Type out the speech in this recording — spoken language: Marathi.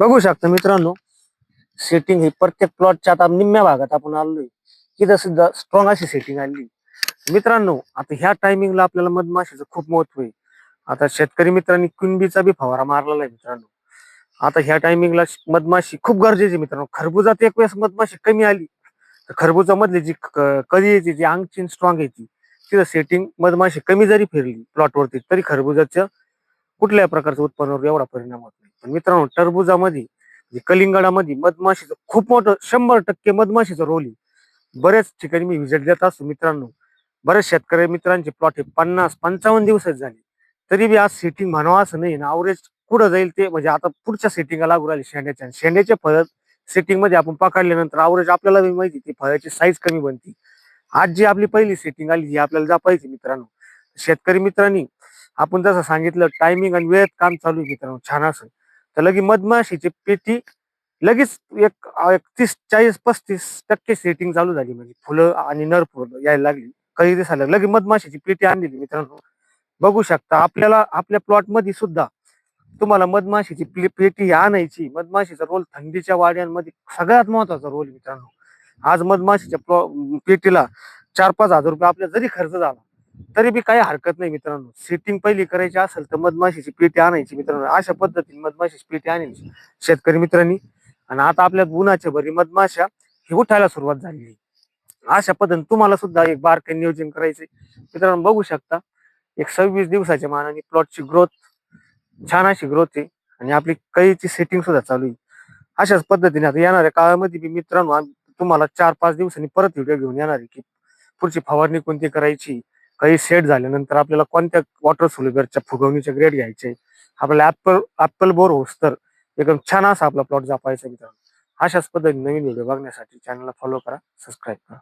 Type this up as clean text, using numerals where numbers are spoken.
बघू शकता मित्रांनो, सेटिंग ही प्रत्येक प्लॉटच्या आता निम्म्या भागात आपण आलोय. इथं सुद्धा स्ट्रॉंग अशी सेटिंग आली. मित्रांनो, आता ह्या टायमिंगला आपल्याला मधमाशीचं खूप महत्व आहे. आता शेतकरी मित्रांनी कुंडीचा बी फवारा मारलेला आहे मित्रांनो. आता ह्या टायमिंगला मधमाशी खूप गरजेची आहे मित्रांनो. खरबुजात एक वेळेस मधमाशी कमी आली तर खरबुजा मधली जी कळी यायची जी अंगची स्ट्रॉंग यायची तिथं सेटिंग मधमाशी कमी जरी फिरली प्लॉटवरती तरी खरबुजाच्या कुठल्याही प्रकारच्या उत्पन्नावर एवढा परिणाम होत नाही. पण मित्रांनो, टरबुजामध्ये कलिंगडामध्ये मधमाशीचं खूप मोठं 100% मधमाशीचा रोल आहे. बऱ्याच ठिकाणी मी व्हिजिट देत असतो मित्रांनो. बऱ्याच शेतकरी मित्रांचे प्लॉट हे 50-55 दिवसात झाले. तरी बी आज सेटिंग म्हणावं असं नाही ना, अवरेज कुठं जाईल ते म्हणजे आता पुढच्या सेटिंगला लागू राहिले शेंड्याच्या. शेंड्याचे फळ सेटिंग मध्ये आपण पकडल्यानंतर अवरेज आपल्याला बी माहिती ती फळाची साईज कमी बनते. आज जी आपली पहिली सेटिंग आली ही आपल्याला जपायची मित्रांनो. शेतकरी मित्रांनी आपण जसं सांगितलं टायमिंग आणि वेळेत काम चालू आहे मित्रांनो छान असं. तर लगे मधमाशीची पेटी लगेच एक 30-40-35% सेटिंग चालू झाली म्हणजे फुलं आणि नर फुलं यायला लागली. काही दिवसाला लगे मधमाशीची पेटी आणलेली मित्रांनो. बघू शकता आपल्याला आपल्या प्लॉट मध्ये सुद्धा तुम्हाला मधमाशीची पेटी आणायची. मधमाशीचा रोल थंडीच्या वाड्यांमध्ये सगळ्यात महत्वाचा रोल मित्रांनो. आज मधमाशीच्या पेटीला 4-5 हजार रुपये आपला जरी खर्च झाला तरी बी काही हरकत नाही मित्रांनो. सेटिंग पहिली करायची असेल तर मधमाशीची पेटी आणायची मित्रांनो. अशा पद्धतीने मधमाशीची पेटी आणायची शेतकरी मित्रांनी. आणि आता आपल्या उन्हाच्या भरी मधमाशा ही उठायला सुरुवात झालेली. अशा पद्धतीने तुम्हाला सुद्धा एक बारकाईने नियोजन करायचे मित्रांनो. बघू शकता एक 26 दिवसाच्या मानाने प्लॉटची ग्रोथ छान अशी ग्रोथ आहे आणि आपली कळीची सेटिंग सुद्धा चालू आहे. अशाच पद्धतीने आता येणाऱ्या काळामध्ये बी मित्रांनो तुम्हाला 4-5 दिवसांनी परत व्हिडिओ घेऊन येणार आहे की पुढची फवारणी कोणती करायची, काही सेट झाल्यानंतर आपल्याला कोणत्या वॉटर सोल्युबलच्या फुगवणीचे ग्रेड घ्यायचे, आपल्याला ऍपल बोर होस तर एकदम छान असा आपला प्लॉट जपायचा मित्रांनो. अशाच पद्धतीने नवीन व्हिडिओ बघण्यासाठी चॅनलला फॉलो करा, सबस्क्राईब करा.